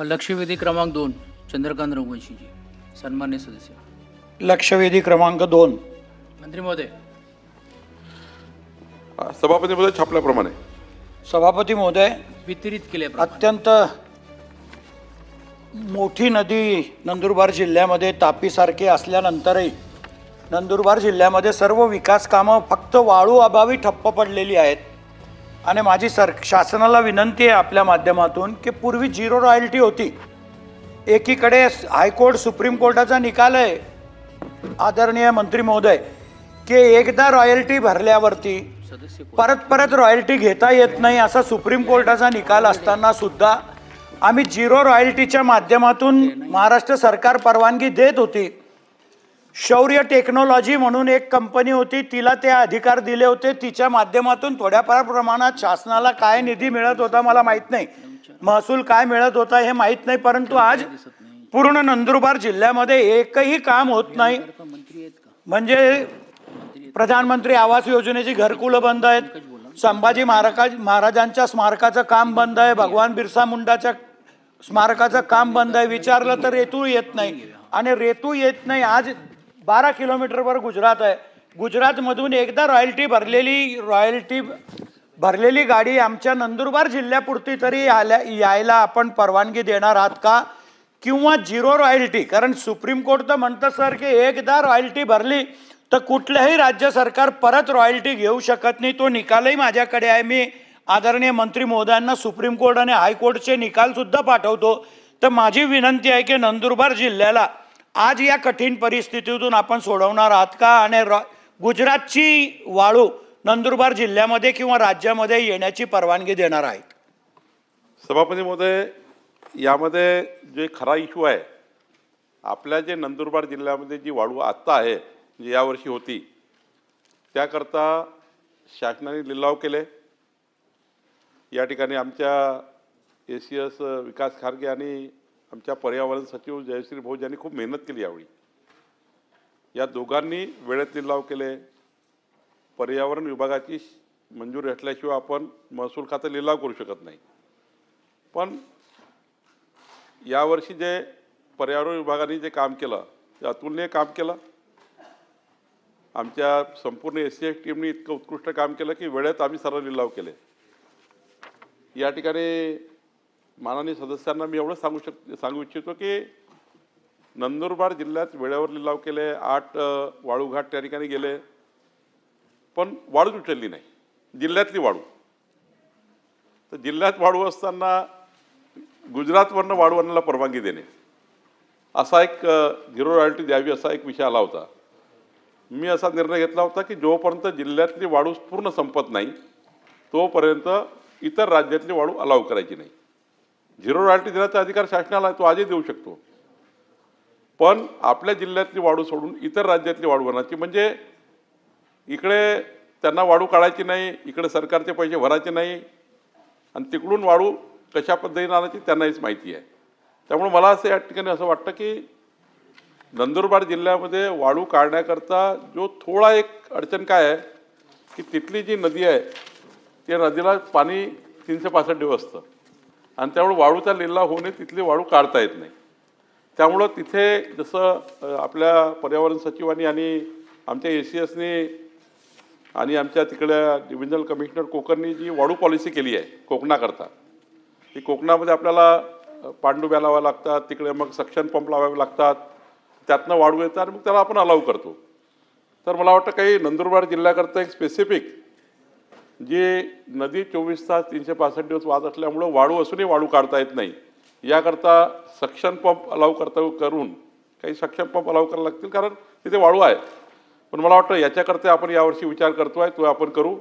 लक्षवेधी क्रमांक 2 चंद्रकांत रघुवंशीजी, सन्मान्य सदस्य. लक्षवेधी क्रमांक 2. मंत्री महोदय. सभापती महोदय छापल्याप्रमाणे सभापती महोदय, वितरित केले. अत्यंत मोठी नदी नंदुरबार जिल्ह्यामध्ये तापीसारखी असल्यानंतरही नंदुरबार जिल्ह्यामध्ये सर्व विकास कामं फक्त वाळू अभावी ठप्प पडलेली आहेत. आणि माझी शासनाला विनंती आहे आपल्या माध्यमातून की पूर्वी झिरो रॉयल्टी होती. एकीकडे हायकोर्ट सुप्रीम कोर्टाचा निकाल आहे आदरणीय मंत्री महोदय की एकदा रॉयल्टी भरल्यावरती परत रॉयल्टी घेता येत नाही असा सुप्रीम कोर्टाचा निकाल असताना सुद्धा आम्ही झिरो रॉयल्टीच्या माध्यमातून महाराष्ट्र सरकार परवानगी देत होती. शौर्य टेक्नॉलॉजी म्हणून एक कंपनी होती, तिला ते अधिकार दिले होते. तिच्या माध्यमातून थोड्याफार प्रमाणात शासनाला काय निधी मिळत होता मला माहीत नाही, महसूल काय मिळत होता हे माहीत नाही. परंतु आज पूर्ण नंदुरबार जिल्ह्यामध्ये एकही काम होत नाही. म्हणजे प्रधानमंत्री आवास योजनेची घरकुलं बंद आहेत, संभाजी महाराजांच्या स्मारकाचं काम बंद आहे, भगवान बिरसा मुंडाच्या स्मारकाचं काम बंद आहे. विचारलं तर रेतू येत नाही, आणि रेतू येत नाही. आज 12 किलोमीटरवर गुजरात आहे. गुजरातमधून एकदा रॉयल्टी भरलेली गाडी आमच्या नंदुरबार जिल्ह्यापुरती तरी यायला आपण परवानगी देणार आहात का? किंवा झिरो रॉयल्टी, कारण सुप्रीम कोर्ट तर म्हणतं सर की एकदा रॉयल्टी भरली तर कुठल्याही राज्य सरकार परत रॉयल्टी घेऊ शकत नाही. तो निकालही माझ्याकडे आहे. मी आदरणीय मंत्री महोदयांना सुप्रीम कोर्ट आणि हायकोर्टचे निकाल सुद्धा पाठवतो. तर माझी विनंती आहे की नंदुरबार जिल्ह्याला आज या कठीण परिस्थितीतून आपण सोडवणार आहात का? आणि गुजरातची वाळू नंदुरबार जिल्ह्यामध्ये किंवा राज्यामध्ये येण्याची परवानगी देणार आहेत? सभापती महोदय, यामध्ये जे खरा इश्यू आहे, आपल्या जे नंदुरबार जिल्ह्यामध्ये जी वाळू आत्ता आहे जी यावर्षी होती त्याकरता शासनाने लिलाव केले. या ठिकाणी आमच्या ACS विकास खारगे आणि आमच्या पर्यावरण सचिव जयश्री भोज यांनी खूप मेहनत केली. यावेळी या दोघांनी वेळेत लिलाव केले. पर्यावरण विभागाची मंजुरी असल्याशिवाय आपण महसूल खातं लिलाव करू शकत नाही. पण यावर्षी जे पर्यावरण विभागाने जे काम केलं ते अतुलनीय काम केलं. आमच्या संपूर्ण ACS टीमने इतकं उत्कृष्ट काम केलं की वेळेत आम्ही सर्व लिलाव केले. या ठिकाणी माननीय सदस्यांना मी एवढं सांगू इच्छितो की नंदुरबार जिल्ह्यात वेळेवर लिलाव केले. 8 वाळूघाट त्या ठिकाणी गेले, पण वाळूच उचलली नाही, जिल्ह्यातली वाळू. तर जिल्ह्यात वाळू असताना गुजरातवरनं वाळू आणायला परवानगी देणे असा एक झिरो रॉयल्टी द्यावी असा एक विषय आला होता. मी असा निर्णय घेतला होता की जोपर्यंत जिल्ह्यातली वाळू पूर्ण संपत नाही तोपर्यंत इतर राज्यातली वाळू अलाव करायची नाही. झिरो रॉयल्टी देण्याचा अधिकार शासनाला तो आजही देऊ शकतो, पण आपल्या जिल्ह्यातली वाळू सोडून इतर राज्यातली वाळू आणायची. म्हणजे इकडे त्यांना वाळू काढायची नाही, इकडे सरकारचे पैसे भरायचे नाही, आणि तिकडून वाळू कशा पद्धतीने आणायची त्यांनाहीच माहिती आहे. त्यामुळे मला असं या ठिकाणी असं वाटतं की नंदुरबार जिल्ह्यामध्ये वाळू काढण्याकरता जो थोडा एक अडचण काय आहे की तिथली जी नदी आहे त्या नदीला पाणी 365 दिवस असतं, आणि त्यामुळे वाळूचा लिलाव होणे तिथली वाळू काढता येत नाही. त्यामुळं तिथे जसं आपल्या पर्यावरण सचिवांनी आणि आमच्या ACSनी आणि आमच्या तिकडल्या डिव्हिजनल कमिशनर कोकणनी जी वाळू पॉलिसी केली आहे कोकणाकरता, ती कोकणामध्ये आपल्याला पाणडुब्या लावाव्या लागतात, तिकडे मग सक्शन पंप लावावे लागतात, त्यातनं वाळू येतात आणि मग त्याला आपण अलाव करतो. तर मला वाटतं काही नंदुरबार जिल्ह्याकरता एक स्पेसिफिक जी नदी 24 तास 365 दिवस वाहत असल्यामुळं वाळू असूनही वाळू काढता येत नाही, याकरता सक्शन पंप अलाव करून काही सक्शन पंप अलाव करायला लागतील, कारण तिथे वाळू आहे. पण मला वाटतं याच्याकरता आपण यावर्षी विचार करतो आहे, तो आपण करू.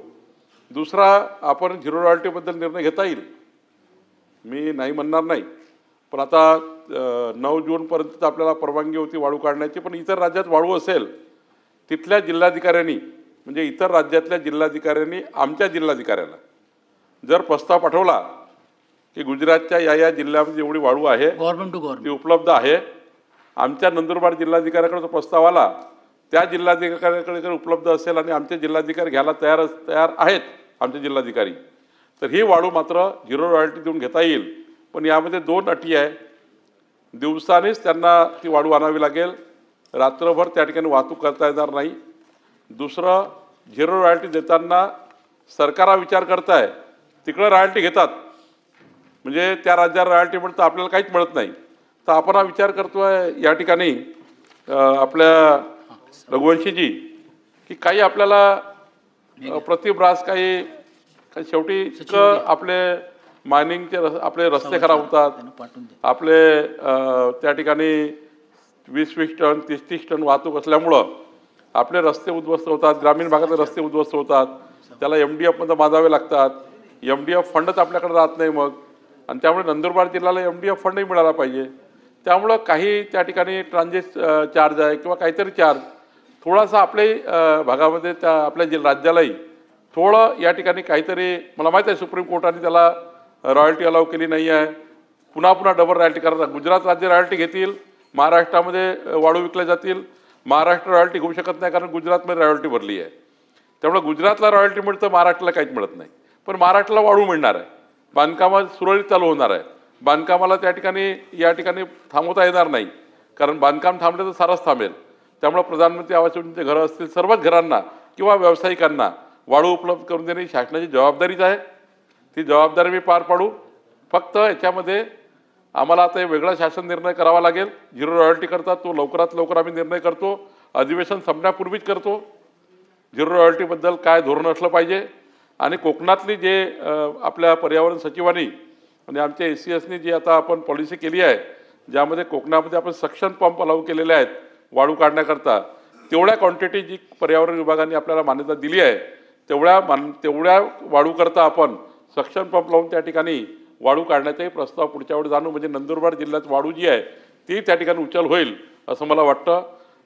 दुसरा, आपण झिरो रॉयल्टीबद्दल निर्णय घेता येईल, मी नाही म्हणणार नाही, पण आता 9 जूनपर्यंत आपल्याला परवानगी होती वाळू काढण्याची. पण इतर राज्यात वाळू असेल तिथल्या जिल्हाधिकाऱ्यांनी, म्हणजे इतर राज्यातल्या जिल्हाधिकाऱ्यांनी आमच्या जिल्हाधिकाऱ्याला जर प्रस्ताव पाठवला की गुजरातच्या या जिल्ह्यामध्ये एवढी वाळू आहे, गव्हर्नमेंट टू गव्हर्नमेंट ती उपलब्ध आहे, आमच्या नंदुरबार जिल्हाधिकाऱ्याकडे प्रस्ताव आला, त्या जिल्हाधिकाऱ्याकडे उपलब्ध असेल आणि आमचे जिल्हाधिकारी घ्यायला तयार आहेत आमचे जिल्हाधिकारी, तर ही वाळू मात्र झिरो रॉयल्टी देऊन घेता येईल. पण यामध्ये 2 अटी आहे दिवसानेच त्यांना ती वाळू आणावी लागेल, रात्रभर त्या ठिकाणी वाहतूक करता येणार नाही. दुसरं, झिरो रॉयल्टी देताना सरकार विचार करताय तिकडं रॉयल्टी घेतात, म्हणजे त्या राज्याला रॉयल्टी मिळतं, आपल्याला काहीच मिळत नाही. तर आपण हा विचार करतोय या ठिकाणी आपल्या रघुवंशीजी की काही आपल्याला प्रतिब्रास काही शेवटी इतकं आपले मायनिंगचे आपले रस्ते खराब होतात, आपले त्या ठिकाणी 20-20 टन 30-30 टन वाहतूक असल्यामुळं आपले रस्ते उद्ध्वस्त होतात, ग्रामीण भागातले रस्ते उद्ध्वस्त होतात, त्याला MDF बांधावे लागतात. MDF फंडच आपल्याकडे राहत नाही मग, आणि त्यामुळे नंदुरबार जिल्ह्याला MDF फंडही मिळाला पाहिजे. त्यामुळं काही त्या ठिकाणी ट्रान्झिट चार्ज आहे किंवा काहीतरी चार्ज थोडासा आपल्या भागामध्ये त्या आपल्या राज्यालाही थोडं या ठिकाणी काहीतरी, मला माहीत आहे सुप्रीम कोर्टाने त्याला रॉयल्टी अलाव केली नाही आहे, पुन्हा डबल रॉयल्टी करतात. गुजरात राज्य रॉयल्टी घेतील, महाराष्ट्रामध्ये वाळू विकल्या जातील. महाराष्ट्र रॉयल्टी घेऊ शकत नाही कारण गुजरातमध्ये रॉयल्टी भरली आहे. त्यामुळे गुजरातला रॉयल्टी मिळतं, महाराष्ट्राला काहीच मिळत नाही. पण महाराष्ट्राला वाळू मिळणार आहे, बांधकामात सुरळीत चालू होणार आहे, बांधकामाला त्या ठिकाणी या ठिकाणी थांबवता येणार नाही, कारण बांधकाम थांबलं तर सारंच थांबेल. त्यामुळे प्रधानमंत्री आवास योजनेचे घरं असतील, सर्वच घरांना किंवा व्यावसायिकांना वाळू उपलब्ध करून देणे ही शासनाची जबाबदारीच आहे. ती जबाबदारी मी पार पाडू. फक्त याच्यामध्ये आम्हाला आता वेगळा शासन निर्णय करावा लागेल. झिरो रॉयल्टी करतात तो लवकरात लवकर आम्ही निर्णय करतो, अधिवेशन संपण्यापूर्वीच करतो. झिरो रॉयल्टीबद्दल काय धोरण असलं पाहिजे, आणि कोकणातली जे आपल्या पर्यावरण सचिवांनी आणि आमच्या ACSनी जी आता आपण पॉलिसी केली आहे, ज्यामध्ये कोकणामध्ये आपण सक्शन पंप अलाउ केलेले आहेत वाळू काढण्याकरता, तेवढ्या क्वांटिटी जी पर्यावरण विभागाने आपल्याला मान्यता दिली आहे तेवढ्या वाळू करता आपण सक्शन पंप लावून त्या ठिकाणी वाळू काढण्याचाही प्रस्ताव पुढच्या वेळी जाणू, म्हणजे नंदुरबार जिल्ह्यात वाळू जी आहे ती त्या ठिकाणी उचल होईल असं मला वाटतं.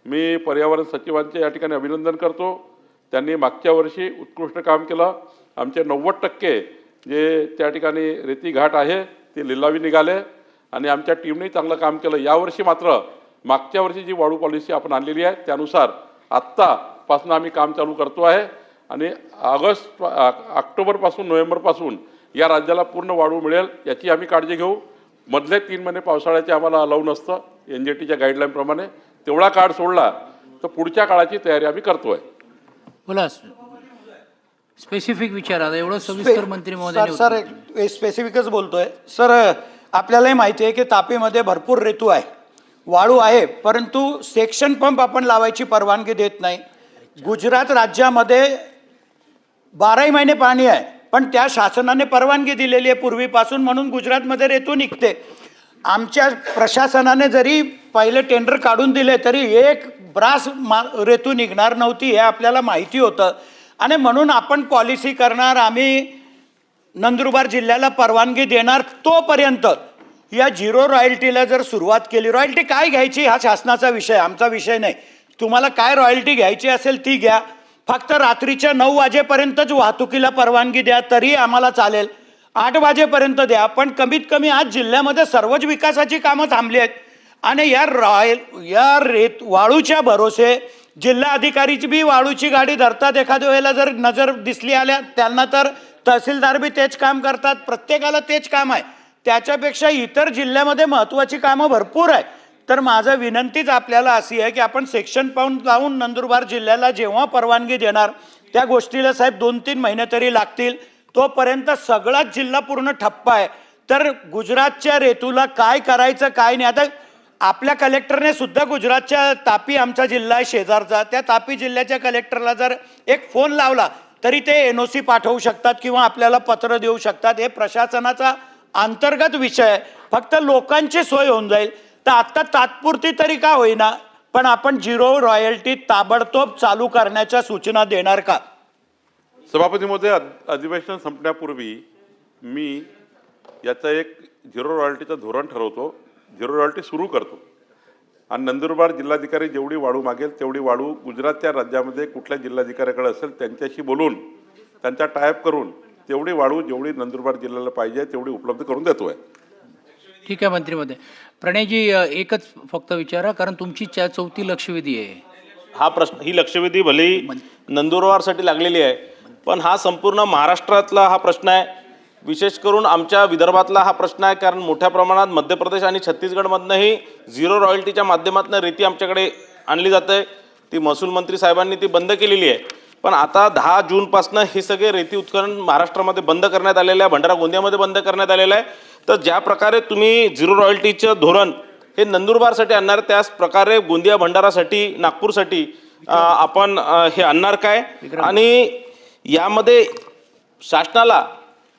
मी पर्यावरण सचिवांचे या ठिकाणी अभिनंदन करतो. त्यांनी मागच्या वर्षी उत्कृष्ट काम केलं. आमचे 90% जे त्या ठिकाणी रेती घाट आहे ते लिलावी निघाले आणि आमच्या टीमने चांगलं काम केलं. यावर्षी मात्र मागच्या वर्षी जी वाळू पॉलिसी आपण आणलेली आहे त्यानुसार आत्तापासून आम्ही काम चालू करतो आहे, आणि ऑक्टोबरपासून नोव्हेंबरपासून या राज्याला पूर्ण वाळू मिळेल याची आम्ही काळजी घेऊ. मधले 3 महिने पावसाळ्याचे आम्हाला अलाव नसतं NGTच्या गाईडलाईनप्रमाणे, तेवढा काळ सोडला तर पुढच्या काळाची तयारी आम्ही करतोय. बोला, स्पेसिफिक विचारा. एवढं सविस्तर मंत्री महोदय सर स्पेसिफिकच बोलतोय. सर आपल्यालाही माहिती आहे की तापीमध्ये भरपूर रेतू आहे, वाळू आहे, परंतु सेक्शन पंप आपण लावायची परवानगी देत नाही. गुजरात राज्यामध्ये 12 महिने पाणी आहे, पण त्या शासनाने परवानगी दिलेली आहे पूर्वीपासून, म्हणून गुजरातमध्ये रेतू निघते. आमच्या प्रशासनाने जरी पहिले टेंडर काढून दिले तरी एक ब्रास रेतू निघणार नव्हती हे आपल्याला माहिती होतं, आणि म्हणून आपण पॉलिसी करणार, आम्ही नंदुरबार जिल्ह्याला परवानगी देणार. तोपर्यंत या झिरो रॉयल्टीला जर सुरुवात केली, रॉयल्टी काय घ्यायची हा शासनाचा विषय, आमचा विषय नाही. तुम्हाला काय रॉयल्टी घ्यायची असेल ती घ्या, फक्त रात्रीच्या 9 वाजेपर्यंतच वाहतुकीला परवानगी द्या तरी आम्हाला चालेल, 8 वाजेपर्यंत द्या. पण कमीत कमी आज जिल्ह्यामध्ये सर्वच विकासाची कामं थांबली आहेत, आणि या वाळूच्या भरोसे जिल्हा अधिकारीची बी वाळूची गाडी धरतात. एखाद्या वेळेला जर नजर दिसली आल्या त्यांना तर तहसीलदार बी तेच काम करतात, प्रत्येकाला तेच काम आहे. त्याच्यापेक्षा इतर जिल्ह्यामध्ये महत्त्वाची कामं भरपूर आहे. तर माझं विनंतीच आपल्याला अशी आहे की आपण सेक्शन पंप लावून नंदुरबार जिल्ह्याला जेव्हा परवानगी देणार त्या गोष्टीला साहेब 2-3 महिने तरी लागतील. तोपर्यंत सगळाच जिल्हा पूर्ण ठप्प आहे. तर गुजरातच्या रेतूला काय करायचं काय नाही. आता आपल्या कलेक्टरने सुद्धा गुजरातच्या तापी आमचा जिल्हा आहे शेजारचा, त्या तापी जिल्ह्याच्या कलेक्टरला जर एक फोन लावला तरी ते NOC पाठवू शकतात किंवा आपल्याला पत्र देऊ शकतात. हे प्रशासनाचा अंतर्गत विषय आहे, फक्त लोकांची सोय होऊन जाईल. तर आत्ता तात्पुरती तरी का होईना पण आपण झिरो रॉयल्टी ताबडतोब चालू करण्याच्या सूचना देणार का? सभापती महोदय, अधिवेशन संपण्यापूर्वी मी याचा एक झिरो रॉयल्टीचं धोरण ठरवतो, झिरो रॉयल्टी सुरू करतो, आणि नंदुरबार जिल्हाधिकारी जेवढी वाळू मागेल तेवढी वाळू गुजरातच्या राज्यामध्ये कुठल्या जिल्हाधिकाऱ्याकडे असेल त्यांच्याशी बोलून त्यांचा टायअप करून तेवढी वाळू जेवढी नंदुरबार जिल्ह्याला पाहिजे तेवढी उपलब्ध करून देतोय. ठीक आहे मंत्री महोदय. प्रणयजी एकच फक्त विचारा, कारण तुमची 4थी लक्षवेधी आहे. हा प्रश्न, ही लक्षवेधी भले नंदुरबारसाठी लागलेली आहे, पण हा संपूर्ण महाराष्ट्रातला हा प्रश्न आहे. विशेष करून आमच्या विदर्भातला हा प्रश्न आहे, कारण मोठ्या प्रमाणात मध्य प्रदेश आणि छत्तीसगडमधनंही झिरो रॉयल्टीच्या माध्यमातून रेती आमच्याकडे आणली जाते. ती महसूल मंत्री साहेबांनी ती बंद केलेली आहे. पण आता 10 जूनपासनं हे सगळे रेती उत्खनन महाराष्ट्रामध्ये बंद करण्यात आलेलं आहे, भंडारा गोंदियामध्ये बंद करण्यात आलेलं आहे. तर ज्या प्रकारे तुम्ही झिरो रॉयल्टीचं धोरण हे नंदुरबारसाठी आणणार, त्याच प्रकारे गोंदिया भंडारासाठी नागपूरसाठी आपण हे आणणार काय? आणि यामध्ये शासनाला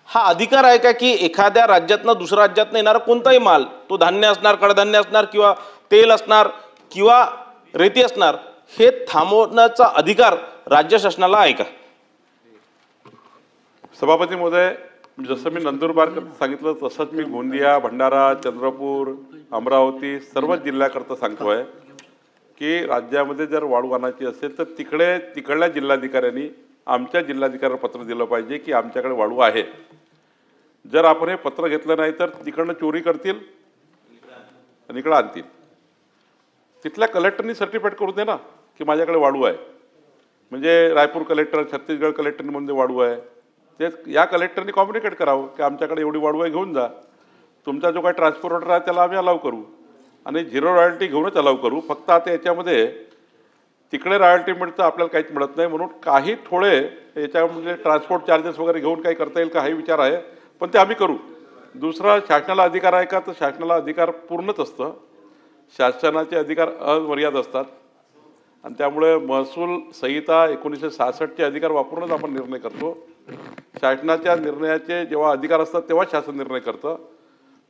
हा अधिकार आहे का की एखाद्या राज्यातनं दुसऱ्या राज्यातनं येणारा कोणताही माल, तो धान्य असणार, कडधान्य असणार किंवा तेल असणार किंवा रेती असणार, हे थांबवण्याचा अधिकार राज्य शासनाला आहे का? सभापती महोदय, जसं मी नंदुरबार सांगितलं तसंच मी गोंदिया, भंडारा, चंद्रपूर, अमरावती सर्व जिल्ह्याकरता सांगतोय की राज्यामध्ये जर वाळू आणायची असेल तर तिकडल्या जिल्हाधिकाऱ्यांनी आमच्या जिल्हाधिकाऱ्याला पत्र दिलं पाहिजे की आमच्याकडे वाळू आहे. जर आपण हे पत्र घेतलं नाही तर तिकडनं चोरी करतील आणि इकडं आणतील. तिथल्या कलेक्टरनी सर्टिफाईड करू दे ना की माझ्याकडे वाळू आहे. म्हणजे रायपूर कलेक्टर, छत्तीसगड कलेक्टरमध्ये वाळू आहे, ते या कलेक्टरनी कम्युनिकेट करावं की आमच्याकडे एवढी वाळू आहे, घेऊन जा. तुमचा जो काही ट्रान्सपोर्टर आहे त्याला आम्ही अलाव करू आणि झिरो रॉयल्टी घेऊनच अलाव करू. फक्त आता याच्यामध्ये तिकडे रॉयल्टी मिळतं, आपल्याला काहीच मिळत नाही, म्हणून काही थोडे याच्यामध्ये ट्रान्सपोर्ट चार्जेस वगैरे घेऊन काही करता येईल का हाही विचार आहे, पण ते आम्ही करू. दुसरा, शासनाला अधिकार आहे का, तर शासनाला अधिकार पूर्णच असतं. शासनाचे अधिकार अमर्याद असतात आणि त्यामुळे महसूल संहिता 1966चे अधिकार वापरूनच आपण निर्णय करतो. शासनाच्या निर्णयाचे जेव्हा अधिकार असतात तेव्हा शासन निर्णय करतं.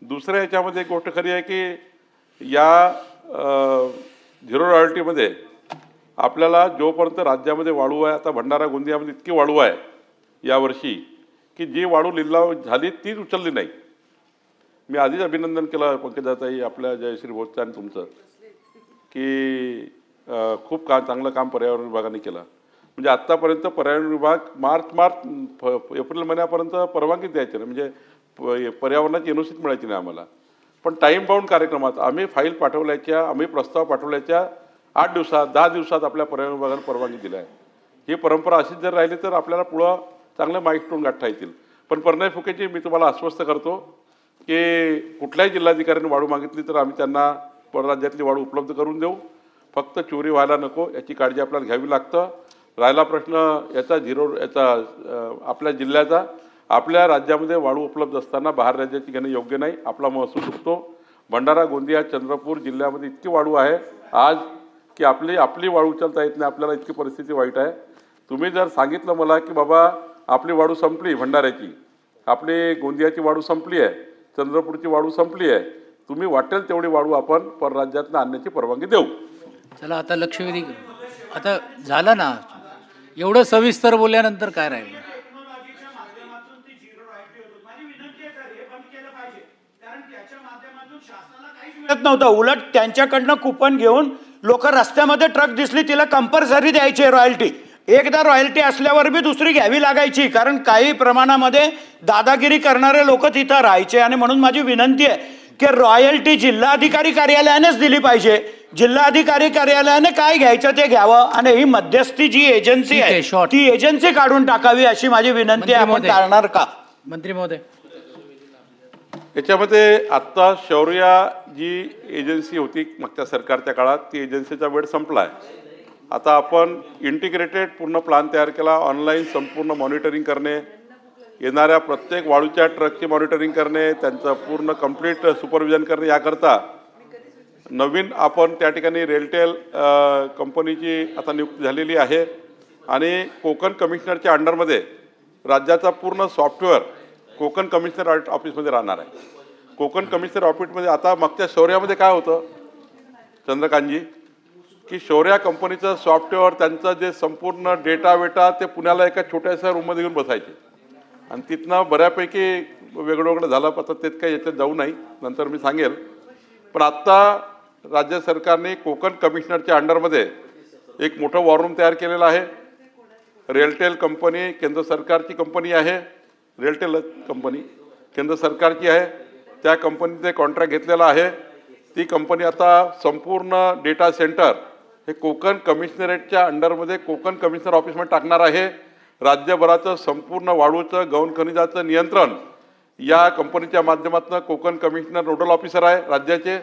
दुसऱ्या याच्यामध्ये एक गोष्ट खरी आहे की या झिरो रॉयल्टीमध्ये आपल्याला जोपर्यंत राज्यामध्ये वाळू आहे, आता भंडारा गोंदियामध्ये इतकी वाळू आहे यावर्षी की जी वाळू लिलाव झाली तीच उचलली नाही. मी आधीच अभिनंदन केलं पंकजाताई, आपल्या जयश्री भोसचे आणि तुमचं, की खूप चांगलं काम पर्यावरण विभागाने केलं. म्हणजे आत्तापर्यंत पर्यावरण विभाग एप्रिल महिन्यापर्यंत परवानगी द्यायची नाही, म्हणजे पर्यावरणाची एनओसी मिळायची नाही आम्हाला. पण टाईम बाउंड कार्यक्रमात आम्ही फाईल पाठवल्याच्या, आम्ही प्रस्ताव पाठवल्याच्या 8 दिवसात 10 दिवसात आपल्या पर्यावरण विभागाने परवानगी दिली आहे. ही परंपरा अशीच जर राहिली तर आपल्याला पुढं चांगले माइलस्टोन गाठता येतील. पण प्रणय फुकेची मी तुम्हाला आश्वस्त करतो की कुठल्याही जिल्हाधिकाऱ्यांनी वाळू मागितली तर आम्ही त्यांना परराज्यातली वाळू उपलब्ध करून देऊ. फक्त चोरी व्हायला नको याची काळजी आपल्याला घ्यावी लागतं. राहिला प्रश्न याचा आपल्या जिल्ह्याचा, आपल्या राज्यामध्ये वाळू उपलब्ध असताना बाहेर राज्याची घेणं योग्य नाही. आपला महसूल चुकतो. भंडारा, गोंदिया, चंद्रपूर जिल्ह्यामध्ये इतकी वाळू आहे आज की आपली वाळू उचलता येत नाही. आपल्याला इतकी परिस्थिती वाईट आहे. तुम्ही जर सांगितलं मला की बाबा आपली वाळू संपली, भंडाऱ्याची, आपली गोंदियाची वाळू संपली आहे, चंद्रपूरची वाळू संपली आहे, तुम्ही वाटेल तेवढी वाळू आपण परराज्यातनं आणण्याची परवानगी देऊ. चला आता लक्षवेधी आता झालं ना, एवढं सविस्तर बोलल्यानंतर काय राहिलं? मिळत नव्हतं. उलट त्यांच्याकडनं कुपन घेऊन लोक रस्त्यामध्ये ट्रक दिसली तिला कंपल्सरी द्यायची रॉयल्टी. एकदा रॉयल्टी असल्यावर बी दुसरी घ्यावी लागायची, कारण काही प्रमाणामध्ये दादागिरी करणारे लोक तिथं राहायचे. आणि म्हणून माझी विनंती आहे की रॉयल्टी जिल्हाधिकारी कार्यालयानेच दिली पाहिजे. जिल्हाधिकारी कार्यालयाने काय घ्यायचं ते घ्यावं आणि ही मध्यस्थी जी एजन्सी आहे short. ती एजन्सी काढून टाकावी अशी माझी विनंती आहे. आपण टाळणार का? मंत्री महोदय, याच्यामध्ये आत्ता शौर्या जी एजन्सी होती मागच्या सरकारच्या काळात, ती एजन्सीचा वेळ संपला आहे. आता आपण इंटिग्रेटेड पूर्ण प्लॅन तयार केला. ऑनलाईन संपूर्ण मॉनिटरिंग करणे, येणाऱ्या प्रत्येक वाळूच्या ट्रकची मॉनिटरिंग करणे, त्यांचं पूर्ण कंप्लीट सुपरविजन करणे, याकरता नवीन आपण त्या ठिकाणी रेलटेल कंपनीची आता नियुक्ती झालेली आहे. आणि कोकण कमिशनरच्या अंडरमध्ये राज्याचा पूर्ण सॉफ्टवेअर कोकण कमिशनर ऑफिसमध्ये राहणार आहे. कोकण कमिशनर ऑफिसमध्ये आता मागच्या शौर्यामध्ये काय होतं चंद्रकांतजी, की शौर्या कंपनीचं सॉफ्टवेअर, त्यांचं जे संपूर्ण डेटा ते पुण्याला एका छोट्याशा रूममध्ये घेऊन बसायचे आणि तिथनं बऱ्यापैकी वेगळं झालं. आता ते काही याच्यात जाऊ नाही, नंतर मी सांगेल. पण आत्ता राज्य सरकारने कोकण कमिशनरच्या अंडरमध्ये एक मोठं वॉर रूम तयार केलेलं आहे. रेलटेल कंपनी केंद्र सरकारची कंपनी आहे. रेलटेल कंपनी केंद्र सरकारची आहे. त्या कंपनीने कॉन्ट्रॅक्ट घेतलेला आहे. ती कंपनी आता संपूर्ण डेटा सेंटर हे कोकण कमिशनरेटच्या अंडरमध्ये कोकण कमिशनर ऑफिसमध्ये टाकणार आहे. राज्यभराचं संपूर्ण वाळूचं, गौण खनिजाचं नियंत्रण या कंपनीच्या माध्यमातून कोकण कमिशनर नोडल ऑफिसर आहे राज्याचे,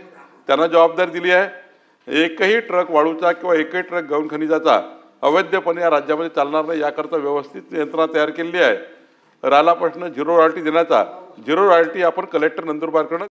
त्यांना जबाबदारी दिली आहे। एकही ट्रक वाळूचा किंवा एकही ट्रक गौण खनिजाचा अवैधपणे या राज्यामध्ये चालणार नाही याकरता व्यवस्थित यंत्रणा तयार केलेली आहे। राहिला प्रश्न झिरो रॉयल्टी देण्याचा, झिरो रॉयल्टी आपण कलेक्टर नंदुरबारकडून